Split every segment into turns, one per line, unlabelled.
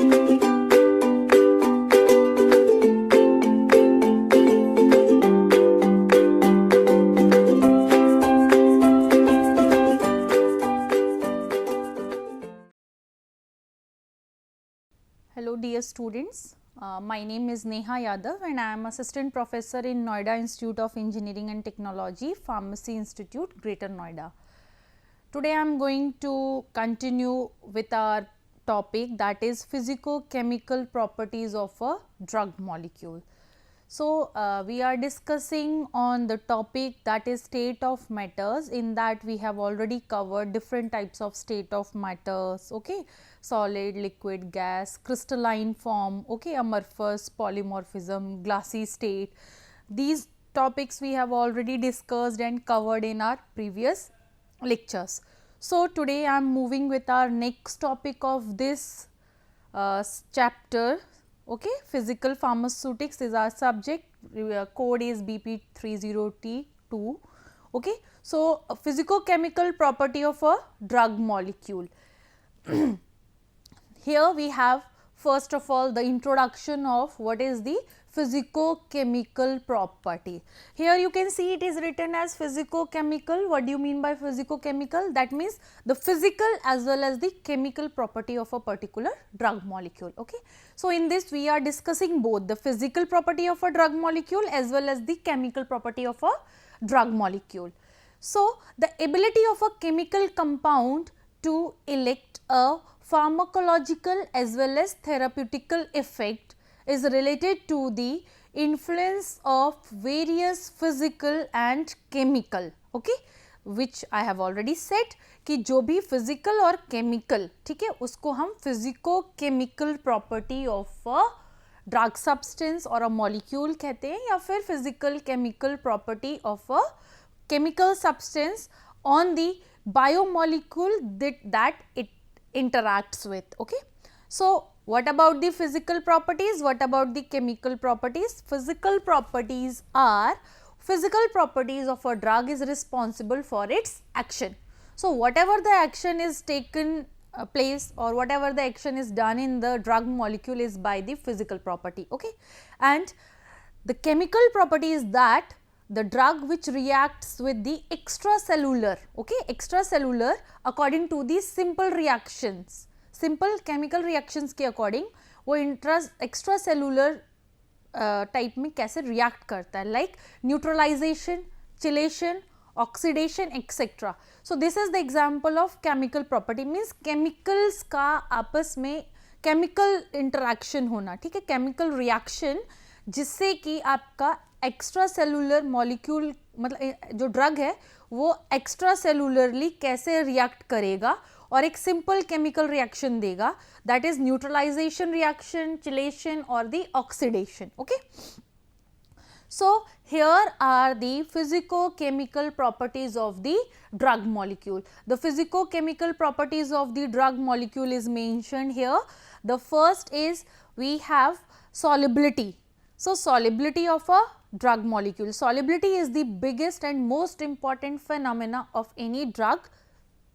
Hello dear students, my name is Neha Yadav and I am Assistant Professor in Noida Institute of Engineering and Technology, Pharmacy Institute, Greater Noida. Today I am going to continue with our topic, that is physico-chemical properties of a drug molecule. So, we are discussing on the topic, that is state of matters. In that we have already covered different types of state of matters, okay, solid, liquid, gas, crystalline form, okay, amorphous, polymorphism, glassy state. These topics we have already discussed and covered in our previous lectures. So, today I am moving with our next topic of this chapter. Okay, physical pharmaceutics is our subject, code is BP30T2. Okay, so a physico-chemical property of a drug molecule. Here we have first of all the introduction of what is the physico-chemical property. Here you can see it is written as physico-chemical. What do you mean by physico-chemical? That means the physical as well as the chemical property of a particular drug molecule. Okay. So, in this we are discussing both the physical property of a drug molecule as well as the chemical property of a drug molecule. So, the ability of a chemical compound to elect a pharmacological as well as therapeutical effect is related to the influence of various physical and chemical, okay, which I have already said कि जो भी physical और chemical, ठीक है, उसको हम physico chemical property of a drug substance और a molecule कहते हैं, या फिर physical chemical property of a chemical substance on the biomolecule that it interacts with. Okay. So, what about the physical properties? What about the chemical properties? Physical properties are physical properties of a drug is responsible for its action. So, whatever the action is taken place or whatever the action is done in the drug molecule is by the physical property. Okay. And the chemical property is that the drug which reacts with the extracellular, okay, extracellular according to the simple reactions, simple chemical reactions के according वो extracellular type में कैसे react करता है, like neutralization, chelation, oxidation, etc. So, this is the example of chemical property, means chemicals का आपस में chemical interaction होना, ठीक है, chemical reaction जिससे कि आपका एक्स्ट्रा सेलुलर मॉलिक्यूल मतलब जो ड्रग है वो एक्स्ट्रा सेलुलरली कैसे रिएक्ट करेगा और एक सिंपल केमिकल रिएक्शन देगा, that is neutralization reaction, chelation और the oxidation. Okay, so here are the physico-chemical properties of the drug molecule. The physico-chemical properties of the drug molecule is mentioned here. The first is we have solubility. So, solubility of a drug molecule. Solubility is the biggest and most important phenomena of any drug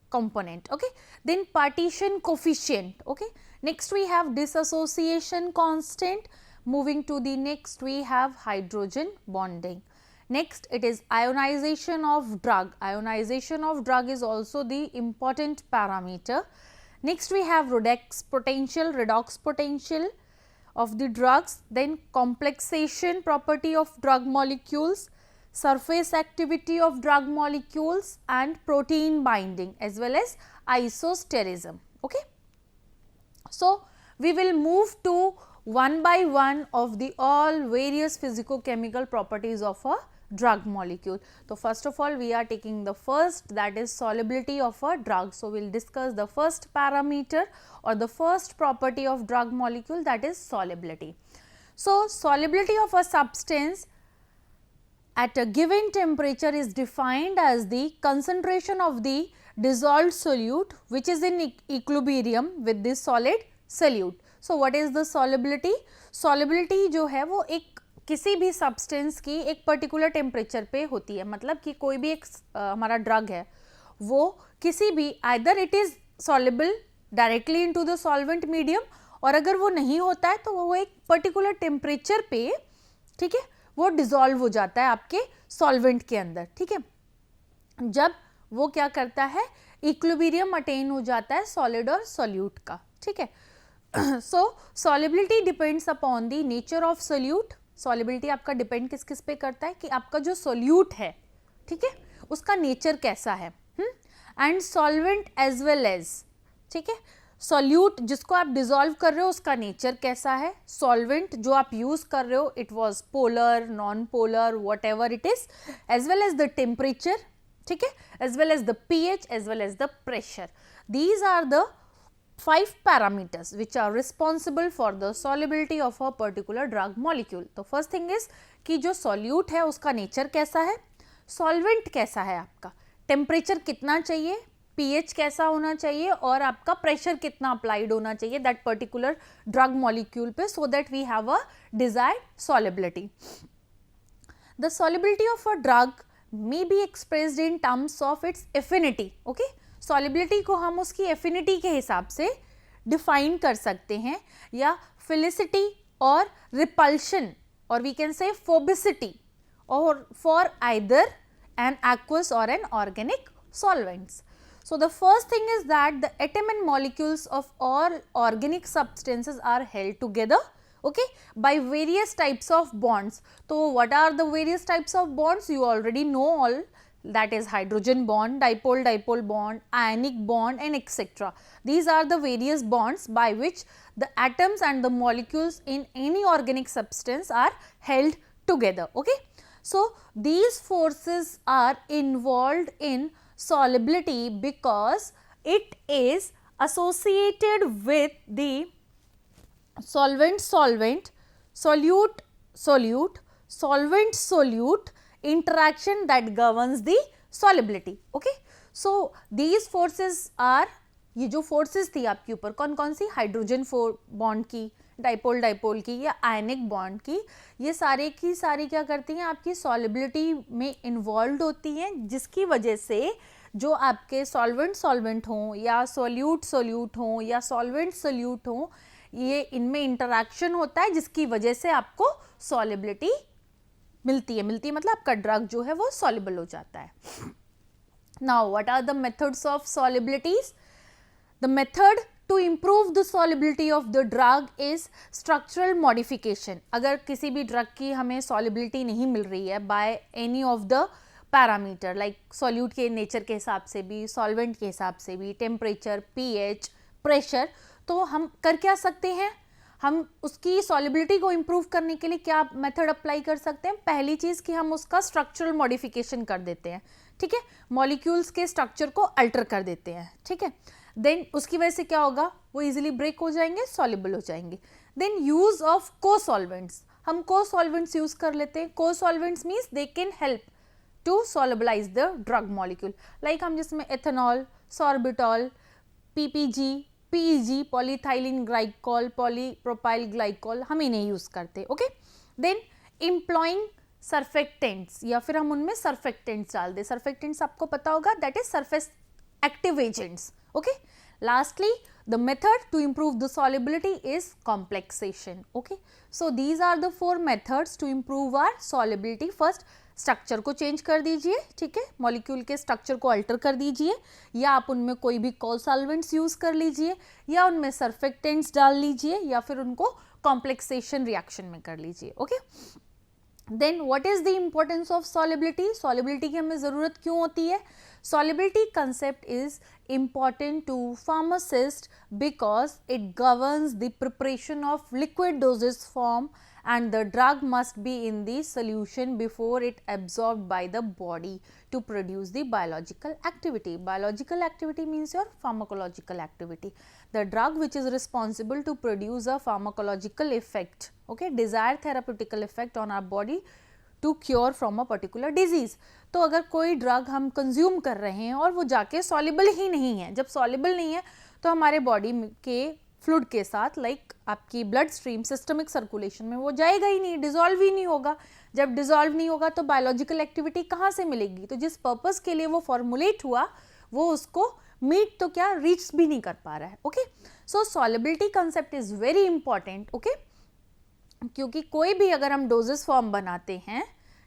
component. Okay. Then partition coefficient. Okay. Next we have dissociation constant. Moving to the next we have hydrogen bonding. Next it is ionization of drug. Ionization of drug is also the important parameter. Next we have redox potential of the drugs, then complexation property of drug molecules, surface activity of drug molecules and protein binding as well as isosterism. Okay. So, we will move to one by one of the all various physico-chemical properties of a drug molecule. So, first of all we are taking the first, that is solubility of a drug. So, we will discuss the first parameter or the first property of drug molecule, that is solubility. So, solubility of a substance at a given temperature is defined as the concentration of the dissolved solute which is in equilibrium with the solid solute. So, what is the solubility? Solubility जो है वो एक किसी भी substance की एक particular temperature पे होती है, मतलब कि कोई भी एक हमारा ड्रग है वो किसी भी either it is soluble directly into the solvent medium और अगर वो नहीं होता है तो वो एक पर्टिकुलर टेम्परेचर पे, ठीक है, वो डिसॉल्व हो जाता है आपके सॉल्वेंट के अंदर, ठीक है। जब वो क्या करता है, इक्विलिब्रियम अटेन हो जाता है सॉलिड और सॉल्यूट का, ठीक है। So solubility depends upon the nature of solute. Solubility आपका डिपेंड किस किस पे करता है कि आपका जो सॉल्यूट है, ठीक है, उसका नेचर कैसा है, and solvent as well as, ठीक है, सॉल्यूट जिसको आप डिसॉल्व कर रहे हो उसका नेचर कैसा है, सॉल्वेंट जो आप यूज कर रहे हो it was polar, non polar, whatever it is, as well as the temperature, ठीक है, as well as the pH, as well as the pressure. These are the 5 parameters which are responsible for the solubility of a particular drug molecule. तो first thing is कि जो solute है उसका nature कैसा है, solvent कैसा है आपका, temperature कितना चाहिए, pH कैसा होना चाहिए और आपका pressure कितना applied होना चाहिए that particular drug molecule पे, so that we have a desired solubility. The solubility of a drug may be expressed in terms of its affinity. Okay, solubility को हम उसकी affinity के हिसाब से define कर सकते हैं, या philicity और repulsion, or we can say phobicity, or for either an aqueous or an organic solvents. So the first thing is that the atom and molecules of all organic substances are held together, okay, by various types of bonds. So what are the various types of bonds? You already know all, that is hydrogen bond, dipole bond, ionic bond, and etc. These are the various bonds by which the atoms and the molecules in any organic substance are held together, okay. So these forces are involved in solubility because it is associated with the solvent solvent, solute solute, solvent solute interaction that governs the solubility, okay. So these forces are, ये जो forces थी आपके ऊपर कौन कौन सी, hydrogen bond की, dipole की या आयनिक बॉन्ड की, ये सारे की सारी क्या करती हैं, आपकी सॉलिबिलिटी में इन्वॉल्व होती हैं, जिसकी वजह से जो आपके सॉल्वेंट हों या सोल्यूट हों या सोल्यूट हों, ये इनमें इंटरैक्शन होता है जिसकी वजह से आपको सॉलिबिलिटी मिलती है मतलब आपका ड्रग जो है वो सॉल्युबल हो जाता है. Now what are the methods of solubilities? The method to improve the solubility of the drug is structural modification. अगर किसी भी ड्रग की हमें सॉल्युबिलिटी नहीं मिल रही है by any of the parameter, like solute के नेचर के हिसाब से भी, सॉल्वेंट के हिसाब से भी, टेम्परेचर, पीएच, प्रेशर, तो हम कर क्या सकते हैं, हम उसकी सॉल्युबिलिटी को इम्प्रूव करने के लिए क्या मेथड अप्लाई कर सकते हैं? पहली चीज़ कि हम उसका स्ट्रक्चरल मॉडिफिकेशन कर देते हैं, ठीक है, मॉलिक्यूल्स के स्ट्रक्चर को अल्टर कर देते हैं, ठीक है. देन उसकी वजह से क्या होगा, वो इजीली ब्रेक हो जाएंगे, सॉल्युबल हो जाएंगे. Then use of co solvents, हम को सॉल्वेंट्स यूज कर लेते हैं. Co solvents means they can help to solubilize the drug molecule, like हम जिसमें ethanol, sorbitol, PPG, PEG, polyethylene glycol, polypropyl glycol, हम इन्हें यूज करते हैं, ओके. देन एम्प्लॉइंग सर्फेक्टेंट्स, या फिर हम उनमें सर्फेक्टेंट्स डाल दें. सर्फेक्टेंट्स आपको पता होगा, that is surface active agents, okay. Lastly, the method to improve the solubility is complexation, okay. So these are the 4 methods to improve our solubility. First, structure को चेंज कर दीजिए, ठीक है, मॉलिक्यूल के स्ट्रक्चर को अल्टर कर दीजिए, या आप उनमें कोई भी को-सॉल्वेंट्स यूज कर लीजिए, या उनमें सर्फेक्टेंट्स डाल लीजिए, या फिर उनको कॉम्प्लेक्सेशन रिएक्शन में कर लीजिए, okay. Then what is the importance of solubility? Solubility की हमें ज़रूरत क्यों होती है? Solubility concept is important to pharmacist because it governs the preparation of liquid dosage form, and the drug must be in the solution before it absorbed by the body to produce the biological activity. Biological activity means your pharmacological activity. The drug which is responsible to produce a pharmacological effect, okay, desired therapeutical effect on our body to cure from a particular disease. तो अगर कोई drug हम consume कर रहे हैं और वो जाके सॉल्युबल ही नहीं है, जब सॉल्युबल नहीं है तो हमारे बॉडी के फ्लूइड के साथ, लाइक आपकी ब्लड स्ट्रीम, सिस्टमिक सर्कुलेशन में वो जाएगा ही नहीं, डिजॉल्व ही नहीं होगा. जब डिजॉल्व नहीं होगा तो बायोलॉजिकल एक्टिविटी कहाँ से मिलेगी? तो जिस पर्पज़ के लिए वो फॉर्मुलेट हुआ वो उसको मीट तो क्या रीच भी नहीं कर पा रहा है. Okay, so solubility concept is very important. Okay, क्योंकि कोई भी अगर हम डोजेस फॉर्म बनाते हैं,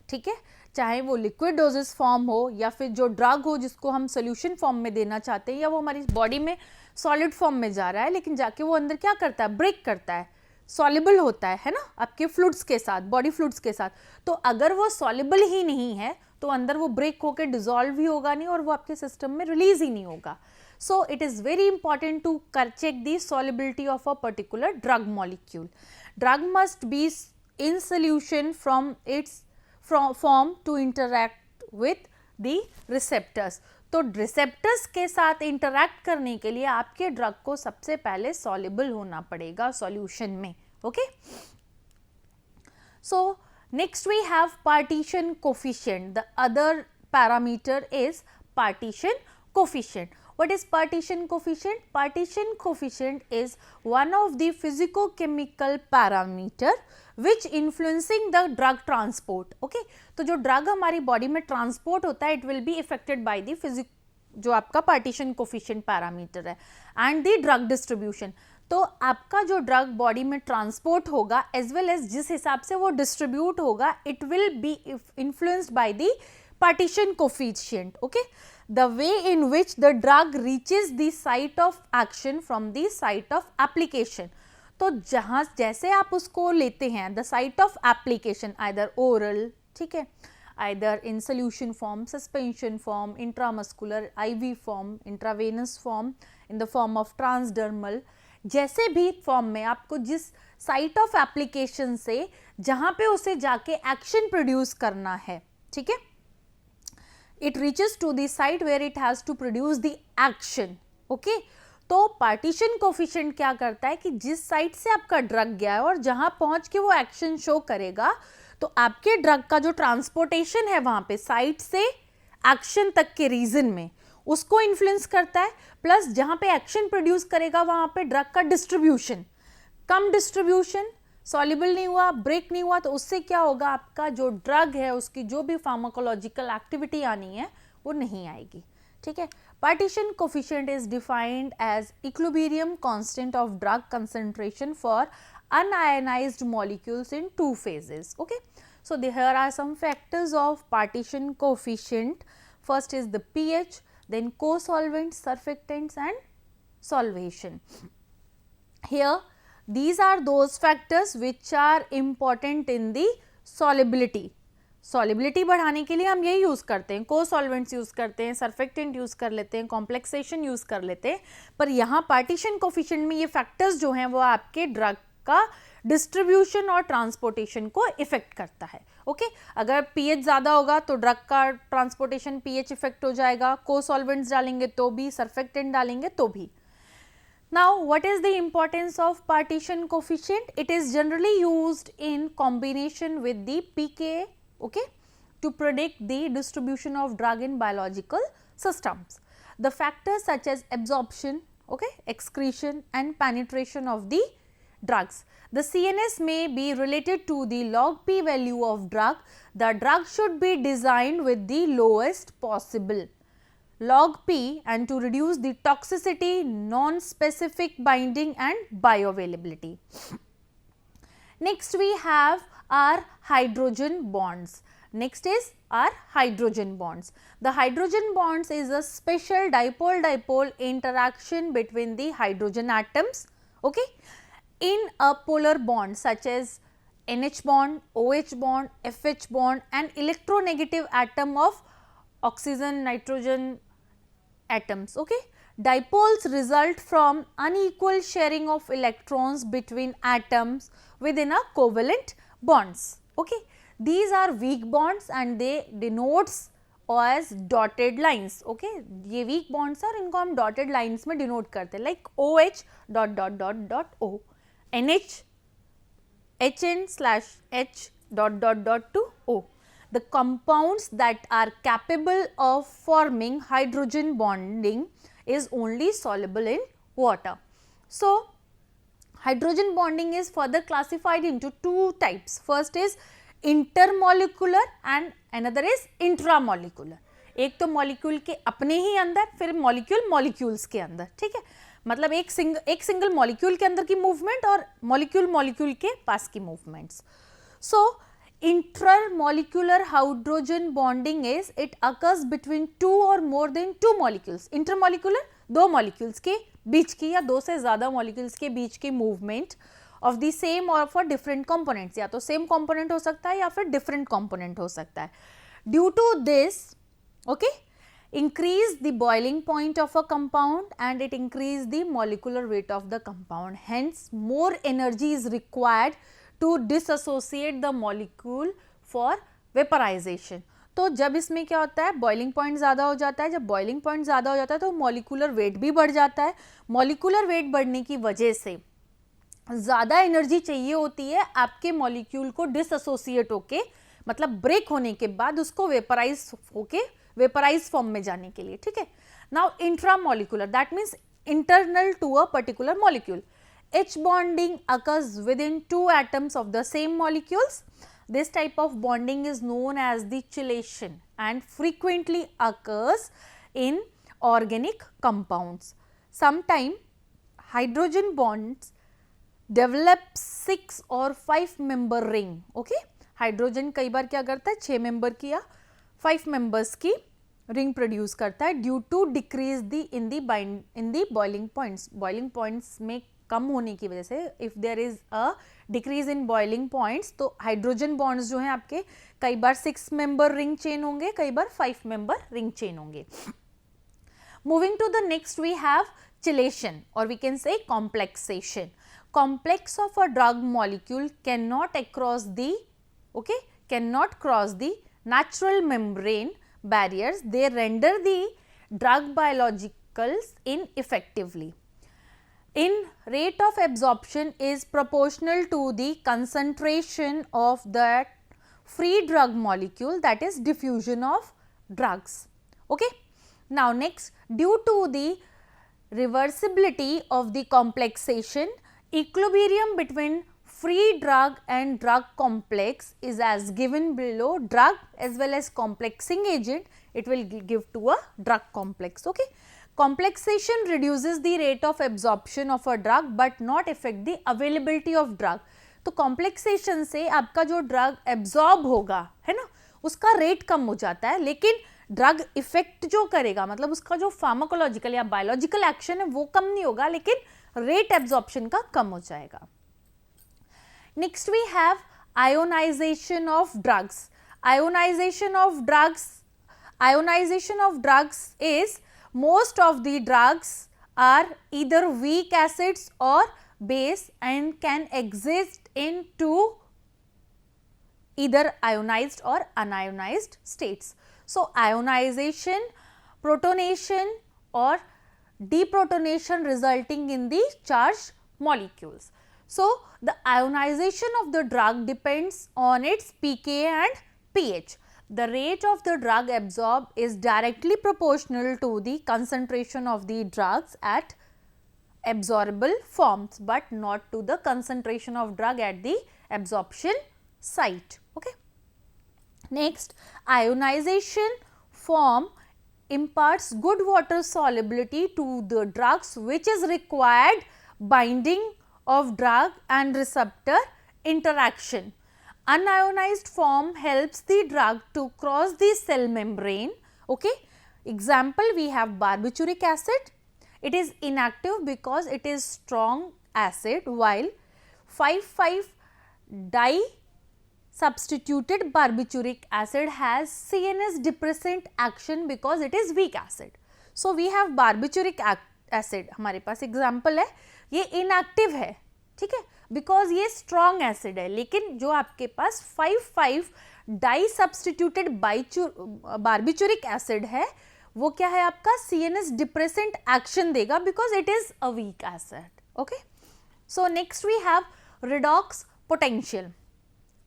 ठीक है, चाहे वो लिक्विड डोजेस फॉर्म हो या फिर जो ड्रग हो जिसको हम सोल्यूशन फॉर्म में देना चाहते हैं, या वो हमारी बॉडी में सॉलिड फॉर्म में जा रहा है लेकिन जाके वो अंदर क्या करता है, ब्रेक करता है, सॉल्युबल होता है ना, आपके फ्लूइड्स के साथ, बॉडी फ्लूइड्स के साथ. तो अगर वो सॉल्युबल ही नहीं है तो अंदर वो ब्रेक होकर डिसॉल्व भी होगा नहीं और वो आपके सिस्टम में रिलीज ही नहीं होगा. So it is very important to check the solubility of a particular drug molecule. Drug must be in solution from its form to interact with the receptors. तो रिसेप्टर्स के साथ इंटरैक्ट करने के लिए आपके ड्रग को सबसे पहले सॉल्युबल होना पड़ेगा सॉल्यूशन में. Okay, so next we have partition coefficient. The other parameter is partition coefficient. What is partition coefficient? Partition coefficient is one of the physico-chemical parameter which influencing the drug transport. Okay, तो जो drug हमारी body में transport होता है, it will be affected by the जो आपका partition coefficient parameter है and the drug distribution. तो आपका जो ड्रग बॉडी में ट्रांसपोर्ट होगा एज वेल एज जिस हिसाब से वो डिस्ट्रीब्यूट होगा, it will be influenced by the partition coefficient. Okay, the way in which the drug reaches the site of action from the site of application. तो जहाँ जैसे आप उसको लेते हैं, the site of application either oral, ठीक है, either in solution form, suspension form, intramuscular, IV form, intravenous form, in the form of transdermal, जैसे भी फॉर्म में आपको जिस साइट ऑफ एप्लीकेशन से जहाँ पे उसे जाके एक्शन प्रोड्यूस करना है, ठीक है, it reaches to the site where it has to produce the action. Okay, तो पार्टीशन कोफिशिएंट क्या करता है कि जिस साइट से आपका ड्रग गया है और जहां पहुंच के वो एक्शन शो करेगा, तो आपके ड्रग का जो ट्रांसपोर्टेशन है वहां पे साइट से एक्शन तक के रीजन में, उसको इन्फ्लुएंस करता है. प्लस जहां पे एक्शन प्रोड्यूस करेगा वहां पे ड्रग का डिस्ट्रीब्यूशन, कम डिस्ट्रीब्यूशन, सॉल्युबल नहीं हुआ, ब्रेक नहीं हुआ, तो उससे क्या होगा, आपका जो ड्रग है उसकी जो भी फार्माकोलॉजिकल एक्टिविटी आनी है वो नहीं आएगी. ठीक है, partition coefficient is defined as equilibrium constant of drug concentration for unionized molecules in two phases. Okay, so there are some factors of partition coefficient. First is the pH, then co-solvents, surfactants and solvation. Here these are those factors which are important in the solubility. Solubility बढ़ाने के लिए हम यही use करते हैं, co solvents use करते हैं, surfactant use कर लेते हैं, कॉम्प्लेक्सेशन यूज कर लेते हैं, पर यहाँ पार्टीशन कोफिशिएंट में ये फैक्टर्स जो हैं वो आपके ड्रग का डिस्ट्रीब्यूशन और ट्रांसपोर्टेशन को इफेक्ट करता है. ओके, अगर पीएच ज्यादा होगा तो ड्रग का ट्रांसपोर्टेशन पीएच इफेक्ट हो जाएगा, को सॉल्वेंट्स डालेंगे तो भी, सर्फेक्टेंट डालेंगे तो भी. Now, what is the importance of partition coefficient? It is generally used in combination with the pKa, okay, to predict the distribution of drug in biological systems. The factors such as absorption, okay, excretion and penetration of the drugs. The CNS may be related to the log P value of drug. The drug should be designed with the lowest possible log P and to reduce the toxicity, non-specific binding and bioavailability. Next we have our hydrogen bonds. Next is our hydrogen bonds. The hydrogen bonds is a special dipole-dipole interaction between the hydrogen atoms, okay, in a polar bond such as NH bond, OH bond, FH bond and electronegative atom of oxygen, nitrogen atoms. Okay, dipoles result from unequal sharing of electrons between atoms within a covalent bonds. Okay, these are weak bonds and they denotes as dotted lines. Okay, ये weak bonds are, इनको हम dotted lines में denote करते हैं, like OH dot dot dot dot O, NH HN/H dot dot dot to O. The compounds that are capable of forming hydrogen bonding is only soluble in water. So, hydrogen bonding is further classified into two types. First is intermolecular and another is intramolecular. एक तो molecule के अपने ही अंदर, फिर molecule molecules के अंदर, ठीक है, मतलब एक सिंगल मॉलिक्यूल के अंदर की मूवमेंट और मॉलिक्यूल के पास की movements. So intermolecular hydrogen bonding is it occurs between two और more than two molecules. Intermolecular दो मॉलिक्यूल्स के बीच की या दो से ज्यादा मॉलिक्यूल्स के बीच की मूवमेंट ऑफ द सेम और फॉर डिफरेंट कंपोनेंट्स, या तो सेम कंपोनेंट हो सकता है या फिर डिफरेंट कंपोनेंट हो सकता है. Due to this, okay, increase the boiling point of a compound and it increase the molecular weight of the compound, hence more energy is required to disassociate the molecule for vaporization. तो जब इसमें क्या होता है, boiling point ज़्यादा हो जाता है. जब बॉइलिंग पॉइंट ज़्यादा हो जाता है तो मॉलिकुलर वेट भी बढ़ जाता है. मॉलिकुलर वेट बढ़ने की वजह से ज़्यादा एनर्जी चाहिए होती है आपके मॉलिक्यूल को डिसएसोसिएट होके, मतलब ब्रेक होने के बाद उसको वेपराइज होके वेपराइज फॉर्म में जाने के लिए, ठीक है. Now intramolecular, that means internal to a particular molecule. H bonding occurs within two atoms of the same molecules. This type of bonding is known as the chelation and frequently occurs in organic compounds. Sometimes hydrogen bonds develop 6 or 5 member ring. Okay, hydrogen कई बार क्या करता है, 6 member की या 5 members की ring produce करता है due to decrease the in the boiling points. Boiling points में कम होने की वजह से, if there is a decrease in boiling points, तो हाइड्रोजन बॉन्ड्स जो हैं आपके कई बार 6 मेंबर रिंग चेन होंगे, कई बार 5 मेंबर रिंग चेन होंगे. Moving to the next we have chelation or we can say complexation. Complex of a drug molecule cannot cross the natural membrane barriers. They render the drug biologicals ineffectively. In rate of absorption is proportional to the concentration of that free drug molecule, that is diffusion of drugs. Okay. Now next, due to the reversibility of the complexation, equilibrium between free drug and drug complex is as given below. Drug as well as complexing agent, it will give to a drug complex. Okay. Complexation reduces the rate of absorption of a drug but not affect the availability of drug. तो complexation से आपका जो drug absorb होगा, है ना, उसका rate कम हो जाता है, लेकिन ड्रग इफेक्ट जो करेगा, मतलब उसका जो फार्माकोलॉजिकल या बायोलॉजिकल एक्शन है वो कम नहीं होगा, लेकिन रेट एब्जॉर्प्शन का कम हो जाएगा. Next we have ionization of drugs. Ionization of drugs is most of the drugs are either weak acids or base and can exist in two either ionized or unionized states. So ionization, protonation or deprotonation resulting in the charged molecules. So the ionization of the drug depends on its pK and pH. The rate of the drug absorbed is directly proportional to the concentration of the drugs at absorbable forms, but not to the concentration of drug at the absorption site. Okay. Next, ionization form imparts good water solubility to the drugs, which is required binding of drug and receptor interaction. Unionized form helps the drug to cross the cell membrane. Okay. Example, we have barbituric acid. It is inactive because it is strong acid, while 5,5 disubstituted barbituric acid has CNS depressant action because it is weak acid. So we have barbituric acid, हमारे पास example है, ये inactive है, ठीक है, because ये strong acid है, लेकिन जो आपके पास 5,5 डाइसब्स्टिट्यूटेड बार्बिचुरिक एसिड है वो क्या है, आपका CNS डिप्रेसेंट एक्शन देगा because it is a weak acid. Okay. So next we have redox potential.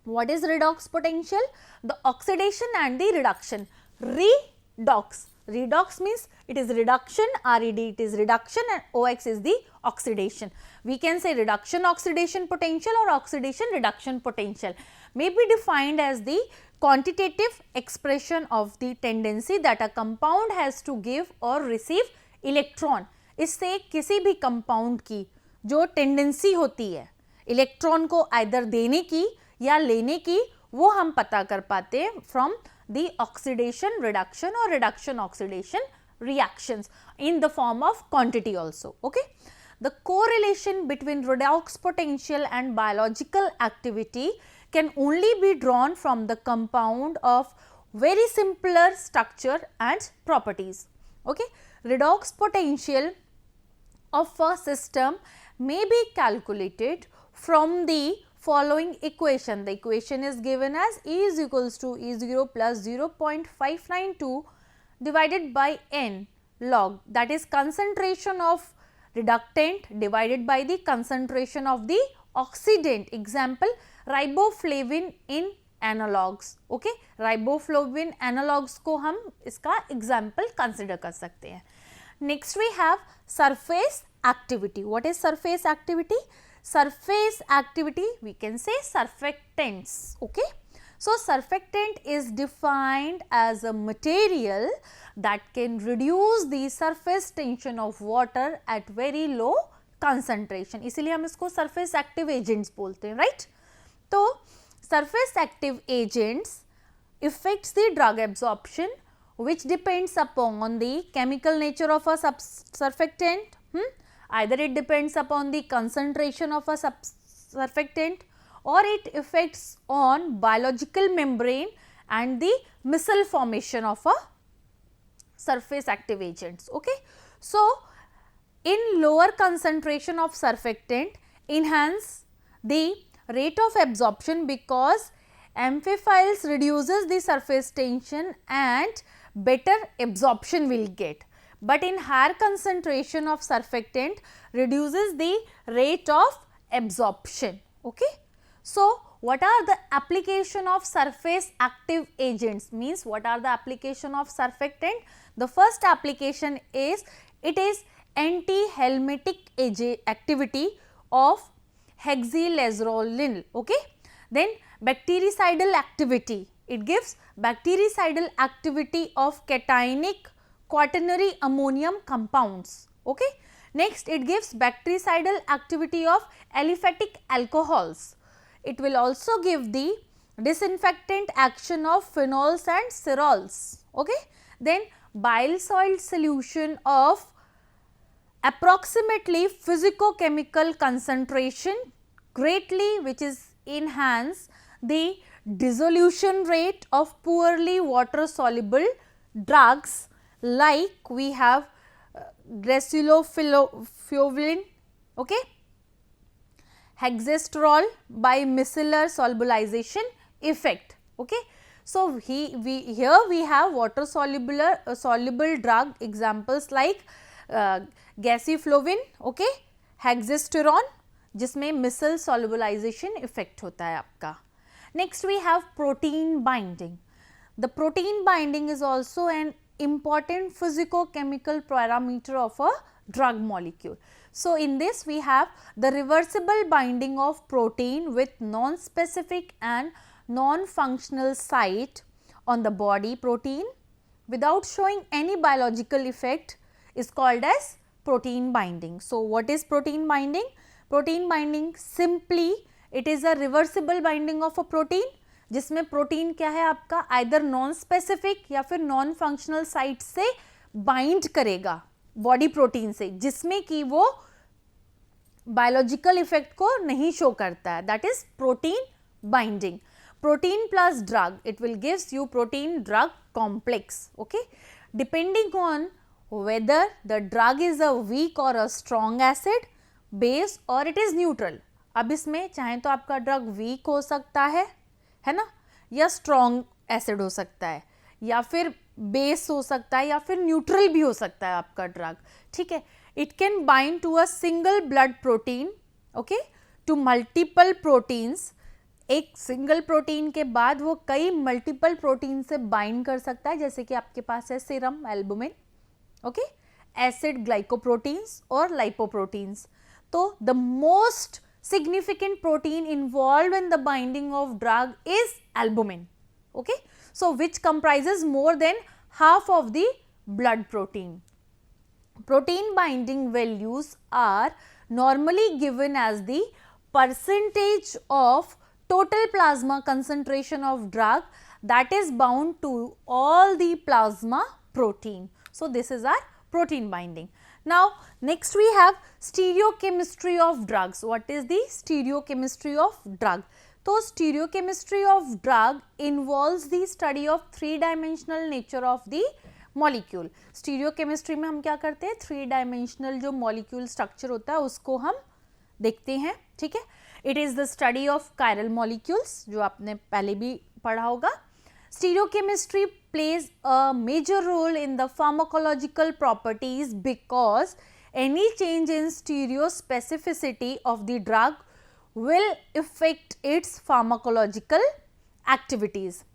What is redox potential? The oxidation and the reduction. Redox. Redox means it is reduction, RED it is reduction, and OX is the oxidation. We can say reduction oxidation potential or oxidation reduction potential may be defined as the quantitative expression of the tendency that a compound has to give or receive electron. इससे किसी भी compound की जो tendency होती है electron को either देने की या लेने की, वो हम पता कर पाते हैं फ्रॉम द ऑक्सीडेशन रिडक्शन और reduction oxidation reactions in the form of quantity also. Okay, the correlation between redox potential and biological activity can only be drawn from the compound of very simpler structure and properties. Okay, redox potential of a system may be calculated from the following equation. The equation is given as E is equals to E0 plus 0.592 divided by n log, that is concentration of reductant divided by the concentration of the oxidant. Example, riboflavin in analogues. Okay, riboflavin analogues को हम इसका example consider कर सकते हैं. Next we have surface activity. What is surface activity? Surface activity we can say surfactants. Okay, so surfactant is defined as a material that can reduce the surface tension of water at very low concentration. इसीलिए हम इसको surface active agents बोलते हैं, right? तो surface active agents affects the drug absorption, which depends upon the chemical nature of a surfactant. Either it depends upon the concentration of a surfactant, or it affects on biological membrane and the micelle formation of a surface active agents. Okay, so in lower concentration of surfactant enhance the rate of absorption because amphiphiles reduces the surface tension and better absorption will get, but in higher concentration of surfactant reduces the rate of absorption. Okay, so what are the application of surface active agents? Means what are the application of surfactant? The first application is it is anti-helmintic activity of hexylazolin. Okay, then bactericidal activity, it gives bactericidal activity of cationic quaternary ammonium compounds. Okay, next it gives bactericidal activity of aliphatic alcohols. It will also give the disinfectant action of phenols and cerols. Okay, then bile salt solution of approximately physicochemical concentration greatly, which is enhance the dissolution rate of poorly water soluble drugs like we have gracilofluovilin, okay, hexasterol by micellar solubilization effect. Okay, so here we have water soluble drug examples like gaciflovin, okay, hexasterone जिसमें मिसल solubilization effect होता है आपका. Next we have protein binding. The protein binding is also an important physicochemical parameter of a drug molecule. So in this we have the reversible binding of protein with non-specific and non-functional site on the body protein without showing any biological effect is called as protein binding. So what is protein binding? Protein binding simply it is a reversible binding of a protein जिसमें protein क्या है आपका either non specific या फिर non functional site से bind करेगा body protein से, जिसमें कि वो बायोलॉजिकल इफेक्ट को नहीं शो करता है, that is protein binding. Protein plus drug it will gives you protein drug complex. Okay, depending on whether the drug is a weak or a strong acid, base or it is neutral. अब इसमें चाहे तो आपका drug week हो सकता है ना, या स्ट्रॉन्ग एसिड हो सकता है, या फिर बेस हो सकता है, या फिर न्यूट्रल भी हो सकता है आपका ड्रग. ठीक है, it can bind to a single blood protein, okay, to multiple proteins. एक सिंगल प्रोटीन के बाद वो कई मल्टीपल प्रोटीन से बाइंड कर सकता है, जैसे कि आपके पास है serum albumin, okay, acid glycoproteins और लाइपोप्रोटीन्स. तो the most significant protein involved in the binding of drug is albumin. okay. So which comprises more than half of the blood protein. Protein binding values are normally given as the percentage of total plasma concentration of drug that is bound to all the plasma protein. So this is our protein binding. Now next we have stereochemistry of drugs. What is the stereochemistry of drug? So stereochemistry of drug involves the study of three dimensional nature of the molecule. Stereochemistry में हम क्या करते हैं, three dimensional जो molecule structure होता है उसको हम देखते हैं, ठीक है. It is the study of chiral molecules जो आपने पहले भी पढ़ा होगा. Stereochemistry plays a major role in the pharmacological properties because any change in stereospecificity of the drug will affect its pharmacological activities.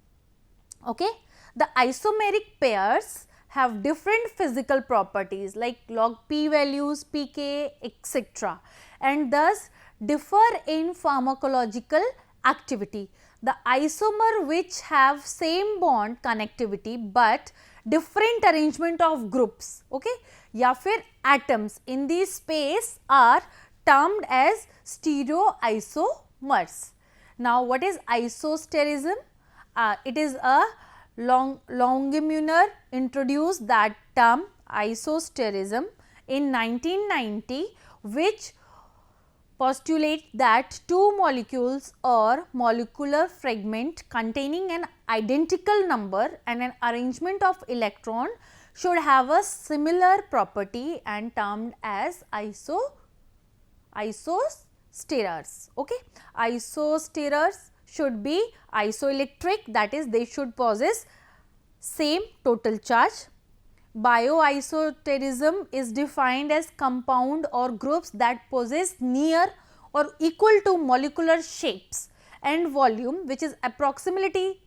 Okay. The isomeric pairs have different physical properties like log p values, pK, etc. and thus differ in pharmacological activity. The isomer which have same bond connectivity but different arrangement of groups, okay, या फिर atoms in the space are termed as stereoisomers. Now what is isosterism? It is a Longemunner introduced that term isosterism in 1990, which postulates that two molecules or molecular fragment containing an identical number and an arrangement of electron should have a similar property and termed as isosterars. Okay, isosterars should be isoelectric, that is they should possess same total charge. Bioisoterism is defined as compound or groups that possess near or equal to molecular shapes and volume which is approximately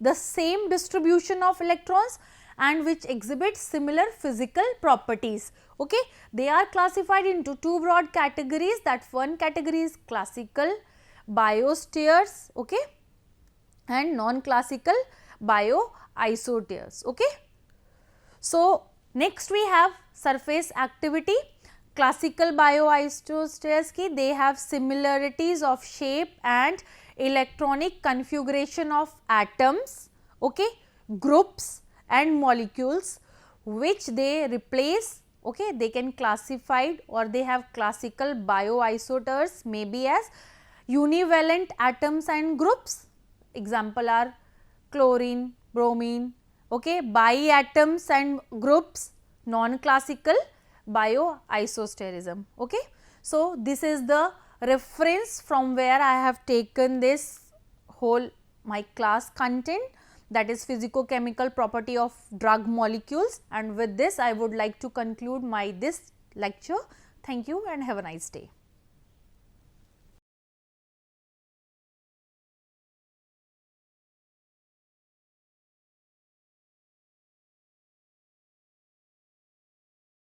the same distribution of electrons and which exhibit similar physical properties. Okay, they are classified into two broad categories. That one category is classical biostears, okay, and non-classical bioisotears, okay. So next we have surface activity. Classical bioisotears ki they have similarities of shape and electronic configuration of atoms, okay, groups and molecules which they replace, okay. They can classified or they have classical bioisotears maybe as univalent atoms and groups. Example are chlorine, bromine, okay. Biatoms and groups, non-classical bioisosterism, okay. So this is the reference from where I have taken this whole my class content, that is physicochemical property of drug molecules, and with this I would like to conclude my this lecture. Thank you and have a nice day.